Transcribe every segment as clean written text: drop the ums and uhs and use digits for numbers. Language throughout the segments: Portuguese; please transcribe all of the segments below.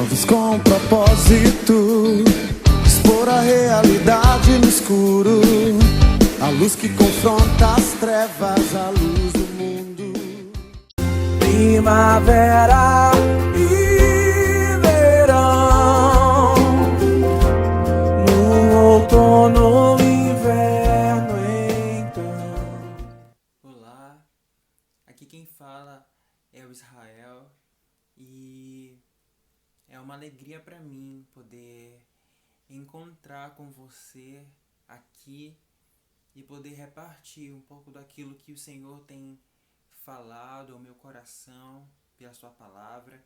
Jovens com propósito, expor a realidade no escuro, a luz que confronta as trevas, a luz do mundo. Primavera e verão, no outono, inverno, então. Olá, aqui quem fala é o Israel e é uma alegria para mim poder encontrar com você aqui e poder repartir um pouco daquilo que o Senhor tem falado ao meu coração pela sua palavra.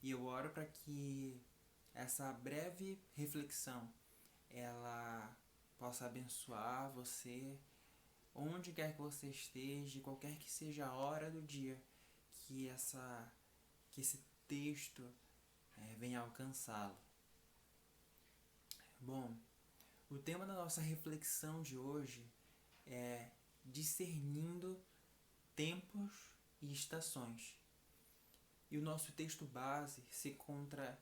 E eu oro para que essa breve reflexão ela possa abençoar você onde quer que você esteja, qualquer que seja a hora do dia que esse texto venha alcançá-lo. Bom, o tema da nossa reflexão de hoje é discernindo tempos e estações. E o nosso texto base se encontra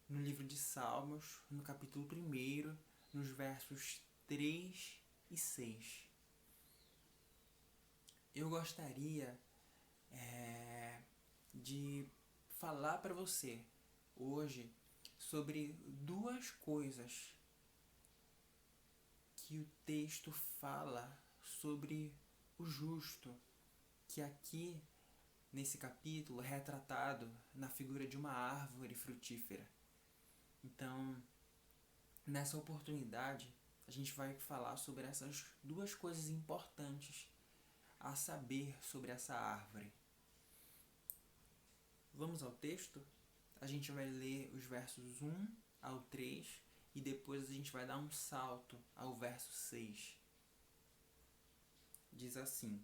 no livro de Salmos, no capítulo 1, nos versos 3 e 6. Eu gostaria de falar para você hoje sobre duas coisas que o texto fala sobre o justo, que aqui nesse capítulo é retratado na figura de uma árvore frutífera. Então, nessa oportunidade, a gente vai falar sobre essas duas coisas importantes a saber sobre essa árvore. Vamos ao texto? A gente vai ler os versos 1 ao 3 e depois a gente vai dar um salto ao verso 6. Diz assim: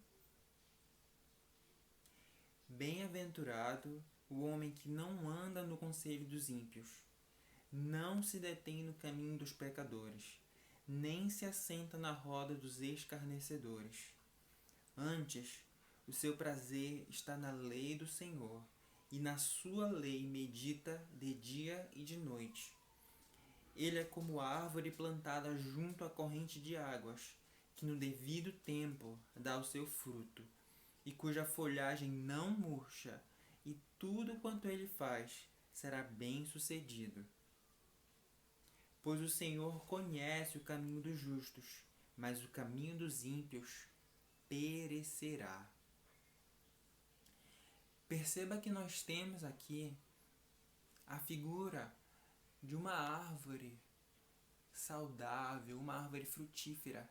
Bem-aventurado o homem que não anda no conselho dos ímpios, não se detém no caminho dos pecadores, nem se assenta na roda dos escarnecedores. Antes, o seu prazer está na lei do Senhor, e na sua lei medita de dia e de noite. Ele é como árvore plantada junto à corrente de águas, que no devido tempo dá o seu fruto, e cuja folhagem não murcha, e tudo quanto ele faz será bem-sucedido. Pois o Senhor conhece o caminho dos justos, mas o caminho dos ímpios perecerá. Perceba que nós temos aqui a figura de uma árvore saudável, uma árvore frutífera.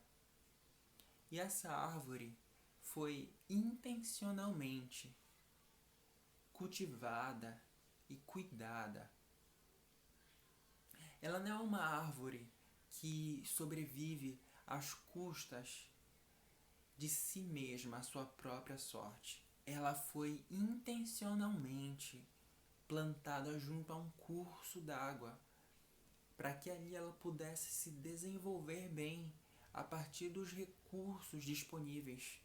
E essa árvore foi intencionalmente cultivada e cuidada. Ela não é uma árvore que sobrevive às custas de si mesma, à sua própria sorte. Ela foi intencionalmente plantada junto a um curso d'água, para que ali ela pudesse se desenvolver bem a partir dos recursos disponíveis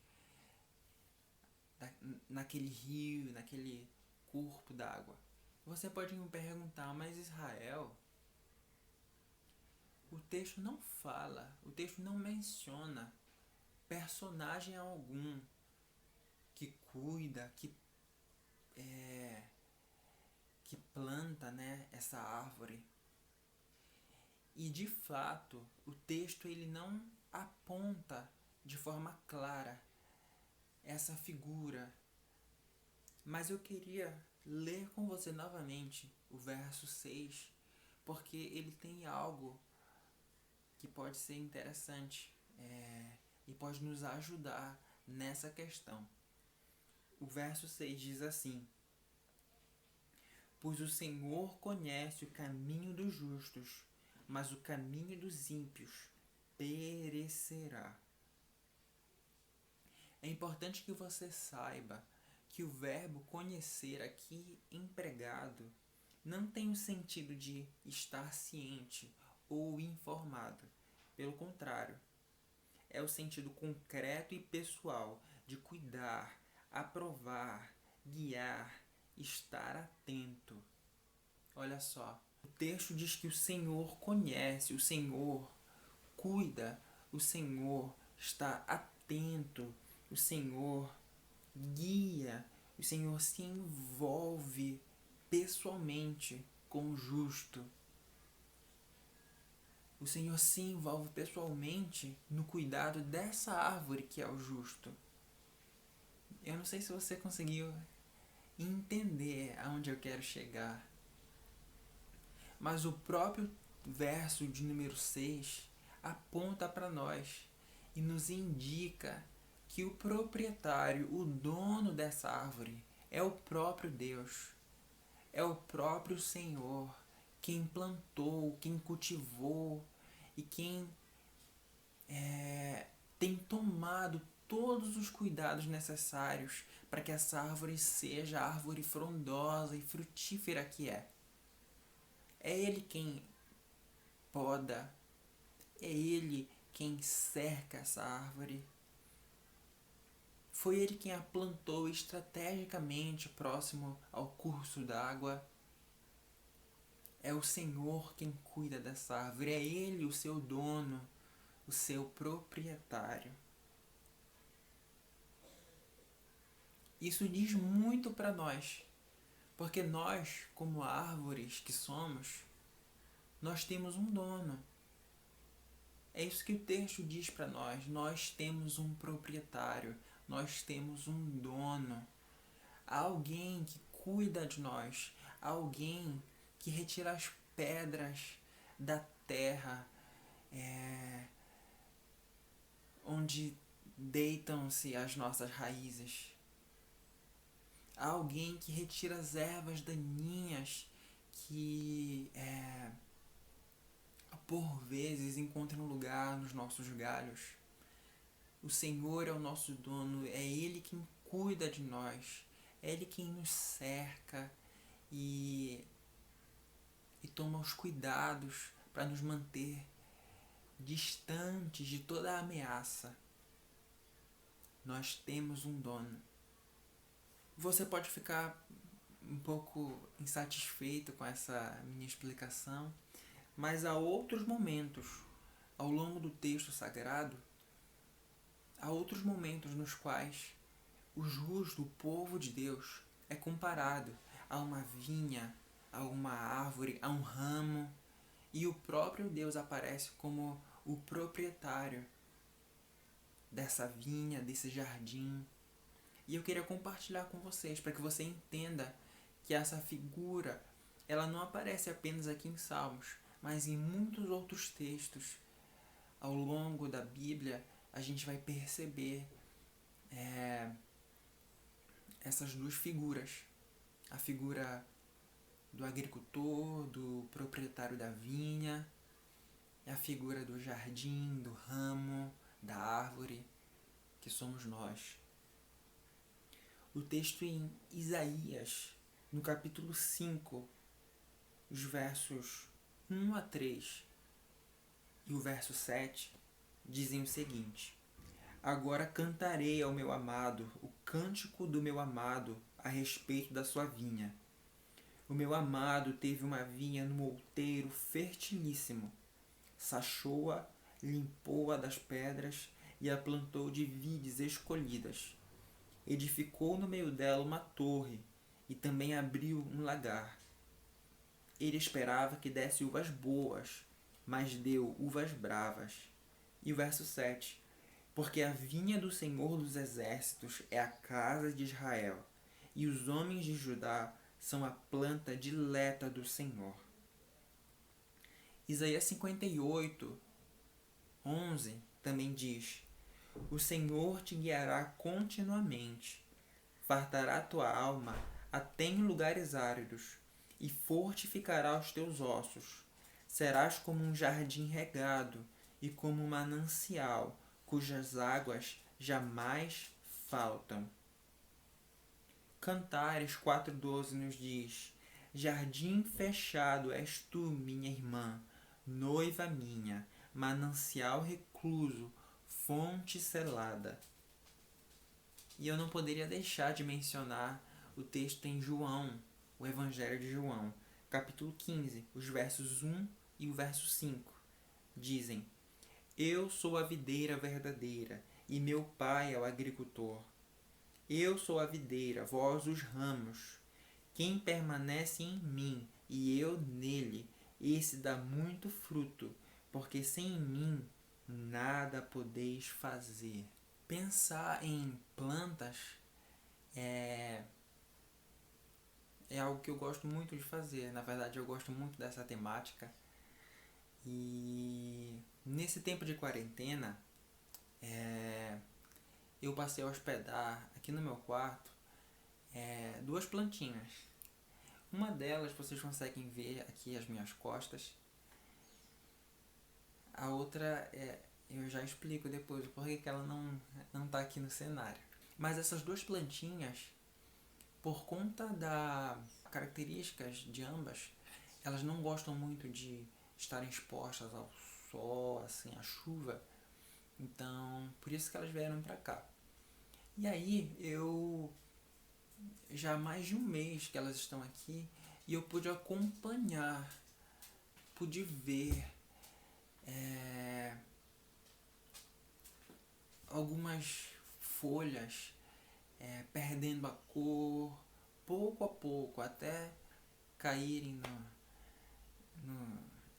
naquele rio, naquele corpo d'água. Você pode me perguntar, mas Israel, o texto não fala, o texto não menciona personagem algum que cuida, que planta, essa árvore. E de fato, o texto ele não aponta de forma clara essa figura. Mas eu queria ler com você novamente o verso 6, porque ele tem algo que pode ser interessante e pode nos ajudar nessa questão. O verso 6 diz assim: Pois o Senhor conhece o caminho dos justos, mas o caminho dos ímpios perecerá. É importante que você saiba que o verbo conhecer aqui empregado não tem o sentido de estar ciente ou informado. Pelo contrário, é o sentido concreto e pessoal de cuidar, aprovar, guiar, estar atento. Olha só, o texto diz que o Senhor conhece, o Senhor cuida, o Senhor está atento, o Senhor guia, o Senhor se envolve pessoalmente com o justo. O Senhor se envolve pessoalmente no cuidado dessa árvore que é o justo. Eu não sei se você conseguiu entender aonde eu quero chegar, mas o próprio verso de número 6 aponta para nós e nos indica que o proprietário, o dono dessa árvore, é o próprio Deus, é o próprio Senhor, quem plantou, quem cultivou e quem tem tomado todos os cuidados necessários para que essa árvore seja a árvore frondosa e frutífera que é. É Ele quem poda, é Ele quem cerca essa árvore. Foi Ele quem a plantou estrategicamente próximo ao curso d'água. É o Senhor quem cuida dessa árvore, é Ele o seu dono, o seu proprietário. Isso diz muito para nós, porque nós, como árvores que somos, nós temos um dono. É isso que o texto diz para nós. Nós temos um proprietário, nós temos um dono. Alguém que cuida de nós, alguém que retira as pedras da terra, onde deitam-se as nossas raízes. Alguém que retira as ervas daninhas que por vezes encontram lugar nos nossos galhos. O Senhor é o nosso dono, é Ele quem cuida de nós, é Ele quem nos cerca e toma os cuidados para nos manter distantes de toda a ameaça. Nós temos um dono. Você pode ficar um pouco insatisfeito com essa minha explicação, mas há outros momentos ao longo do texto sagrado, há outros momentos nos quais o justo, o povo de Deus, é comparado a uma vinha, a uma árvore, a um ramo, e o próprio Deus aparece como o proprietário dessa vinha, desse jardim. E eu queria compartilhar com vocês, para que você entenda que essa figura, ela não aparece apenas aqui em Salmos, mas em muitos outros textos. Ao longo da Bíblia, a gente vai perceber essas duas figuras. A figura do agricultor, do proprietário da vinha, e a figura do jardim, do ramo, da árvore, que somos nós. O texto em Isaías, no capítulo 5, os versos 1 a 3 e o verso 7, dizem o seguinte: Agora cantarei ao meu amado o cântico do meu amado a respeito da sua vinha. O meu amado teve uma vinha no outeiro fertilíssimo. Sachou-a, limpou-a das pedras e a plantou de vides escolhidas. Edificou no meio dela uma torre e também abriu um lagar. Ele esperava que desse uvas boas, mas deu uvas bravas. E o verso 7. Porque a vinha do Senhor dos Exércitos é a casa de Israel, e os homens de Judá são a planta dileta do Senhor. Isaías 58, 11 também diz: O Senhor te guiará continuamente, fartará tua alma até em lugares áridos, e fortificará os teus ossos. Serás como um jardim regado e como um manancial, cujas águas jamais faltam. Cantares 4,12 nos diz: Jardim fechado és tu, minha irmã, noiva minha, manancial recluso, fonte selada. E eu não poderia deixar de mencionar o texto em João, o Evangelho de João, capítulo 15, os versos 1 e o verso 5, dizem: Eu sou a videira verdadeira, e meu pai é o agricultor. Eu sou a videira, vós os ramos. Quem permanece em mim e eu nele, esse dá muito fruto, porque sem mim nada podeis fazer. Pensar em plantas é algo que eu gosto muito de fazer. Na verdade, eu gosto muito dessa temática. E nesse tempo de quarentena, eu passei a hospedar aqui no meu quarto 2 plantinhas. Uma delas vocês conseguem ver aqui as minhas costas. A outra eu já explico depois porque que ela não tá aqui no cenário. Mas essas 2 plantinhas, por conta das características de ambas, elas não gostam muito de estarem expostas ao sol, assim, à chuva. Então, por isso que elas vieram pra cá. E aí, já há mais de um mês que elas estão aqui e eu pude acompanhar, pude ver algumas folhas perdendo a cor, pouco a pouco, até caírem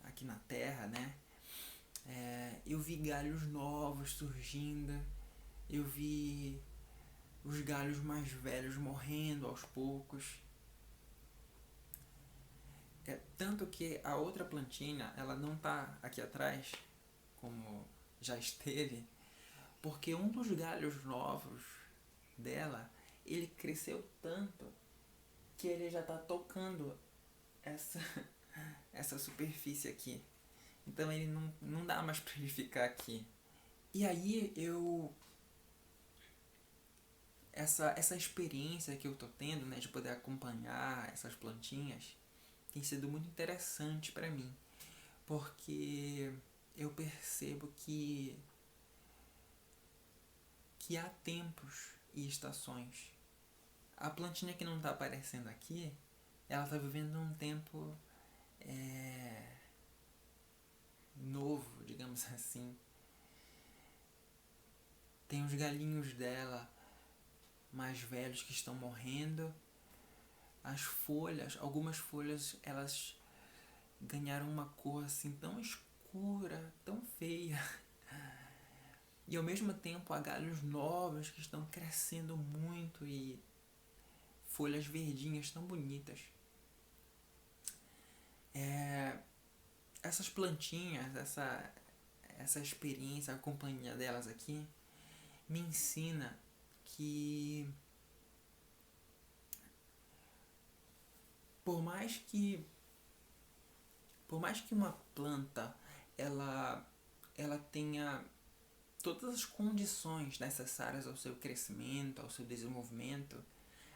aqui na terra, né? Eu vi galhos novos surgindo, eu vi os galhos mais velhos morrendo aos poucos. Tanto que a outra plantinha, ela não tá aqui atrás, como já esteve, porque um dos galhos novos dela, ele cresceu tanto que ele já tá tocando essa superfície aqui. Então ele não dá mais pra ele ficar aqui. E aí essa experiência que eu tô tendo, né, de poder acompanhar essas plantinhas, tem sido muito interessante para mim, porque eu percebo que há tempos e estações. A plantinha que não está aparecendo aqui, ela está vivendo um tempo novo, digamos assim. Tem os galinhos dela mais velhos que estão morrendo. As folhas, algumas folhas, elas ganharam uma cor assim tão escura, tão feia. E ao mesmo tempo há galhos novos que estão crescendo muito e folhas verdinhas tão bonitas. Essas plantinhas, essa experiência, a companhia delas aqui, me ensina que por mais que uma planta ela tenha todas as condições necessárias ao seu crescimento, ao seu desenvolvimento,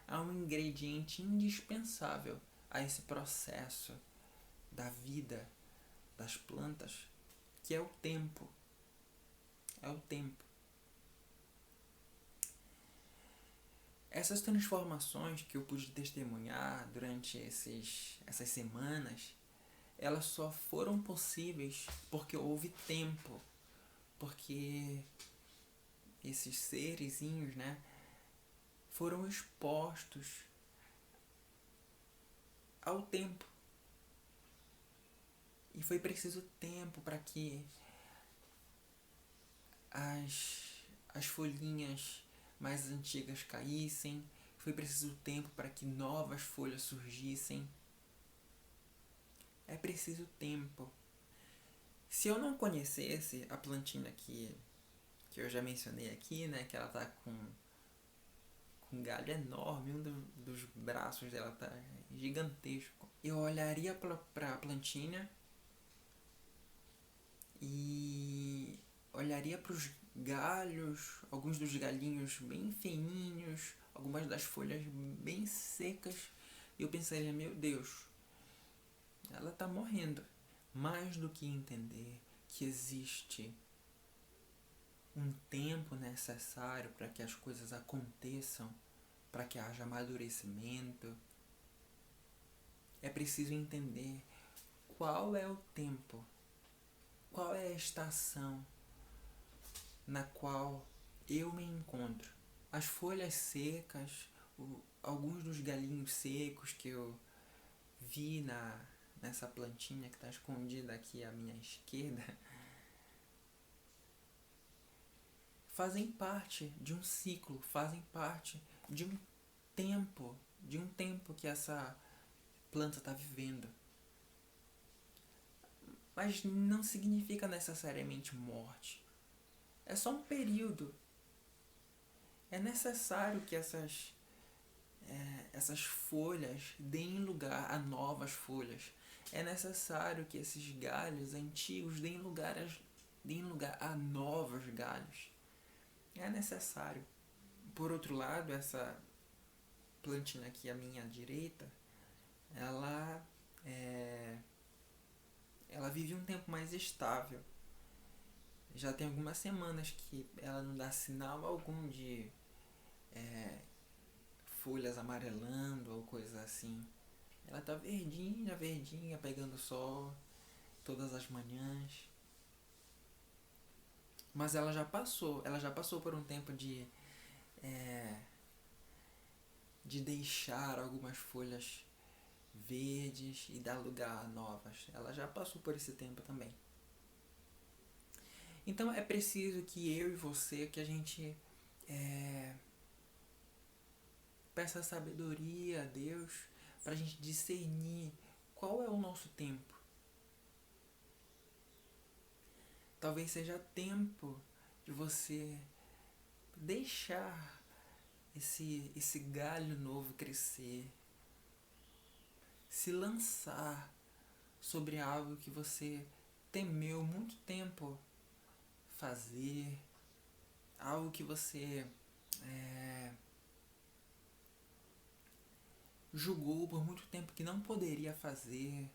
há um ingrediente indispensável a esse processo da vida das plantas, que é o tempo. É o tempo. Essas transformações que eu pude testemunhar durante essas semanas, elas só foram possíveis porque houve tempo. Porque esses serezinhos, né, foram expostos ao tempo. E foi preciso tempo para que as folhinhas mais antigas caíssem. Foi preciso tempo para que novas folhas surgissem. É preciso tempo. Se eu não conhecesse a plantinha que eu já mencionei aqui, né, que ela tá com um galho enorme, um dos braços dela tá gigantesco, eu olharia para a plantinha e olharia para os galhos, alguns dos galinhos bem fininhos, algumas das folhas bem secas, e eu pensaria, meu Deus, ela tá morrendo. Mais do que entender que existe um tempo necessário para que as coisas aconteçam, para que haja amadurecimento, é preciso entender qual é o tempo, qual é a estação na qual eu me encontro. As folhas secas, alguns dos galinhos secos que eu vi nessa plantinha que está escondida aqui à minha esquerda, fazem parte de um ciclo, fazem parte de um tempo que essa planta está vivendo. Mas não significa necessariamente morte. É só um período. É necessário que essas folhas deem lugar a novas folhas. É necessário que esses galhos antigos deem lugar a novos galhos. É necessário. Por outro lado, essa plantinha aqui à minha direita, ela vive um tempo mais estável. Já tem algumas semanas que ela não dá sinal algum de folhas amarelando ou coisa assim. Ela tá verdinha, pegando sol todas as manhãs. Mas ela já passou por um tempo de deixar algumas folhas verdes e dar lugar a novas. Ela já passou por esse tempo também. Então é preciso que eu e você, que a gente peça sabedoria a Deus para a gente discernir qual é o nosso tempo. Talvez seja tempo de você deixar esse galho novo crescer, se lançar sobre algo que você temeu muito tempo fazer, algo que você julgou por muito tempo que não poderia fazer,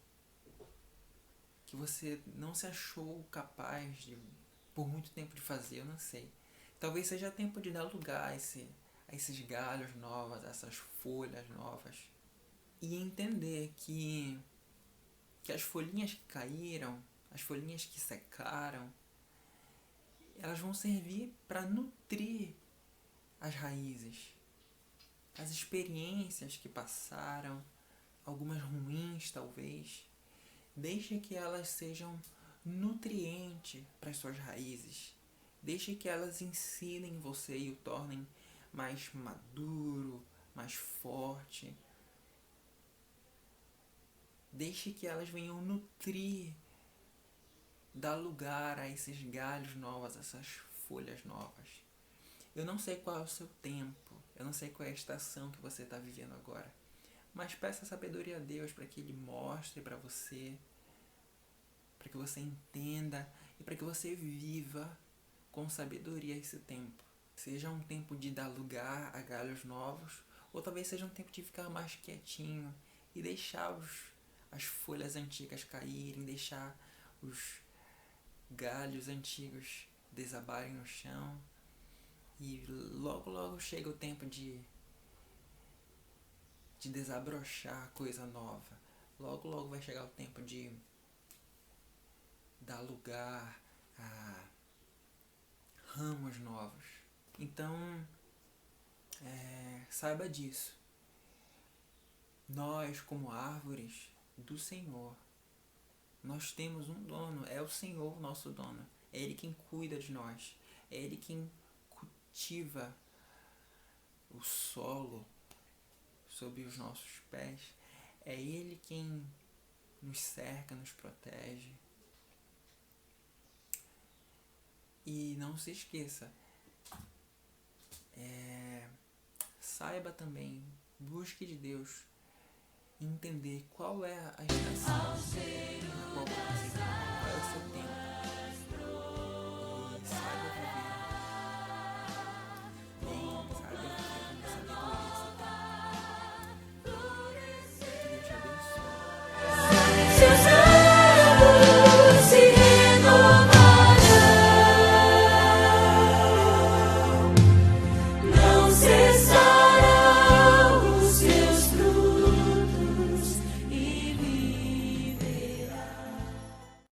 que você não se achou capaz por muito tempo de fazer, eu não sei. Talvez seja tempo de dar lugar a esses galhos novos, a essas folhas novas, e entender que as folhinhas que caíram, as folhinhas que secaram, elas vão servir para nutrir as raízes. As experiências que passaram, algumas ruins talvez, deixe que elas sejam nutriente para as suas raízes. Deixe que elas ensinem você e o tornem mais maduro, mais forte. Deixe que elas venham nutrir, dar lugar a esses galhos novos, essas folhas novas. Eu não sei qual é o seu tempo, eu não sei qual é a estação que você está vivendo agora, mas peça sabedoria a Deus para que Ele mostre para você, para que você entenda e para que você viva com sabedoria esse tempo. Seja um tempo de dar lugar a galhos novos, ou talvez seja um tempo de ficar mais quietinho e deixar as folhas antigas caírem, deixar os galhos antigos desabarem no chão. E logo chega o tempo de desabrochar coisa nova. Logo vai chegar o tempo de dar lugar a ramos novos. Então, saiba disso. Nós, como árvores do Senhor, nós temos um dono. É o Senhor o nosso dono. É Ele quem cuida de nós. É Ele quem cultiva o solo sob os nossos pés. É Ele quem nos cerca, nos protege. E não se esqueça, saiba também, busque de Deus entender qual é a estação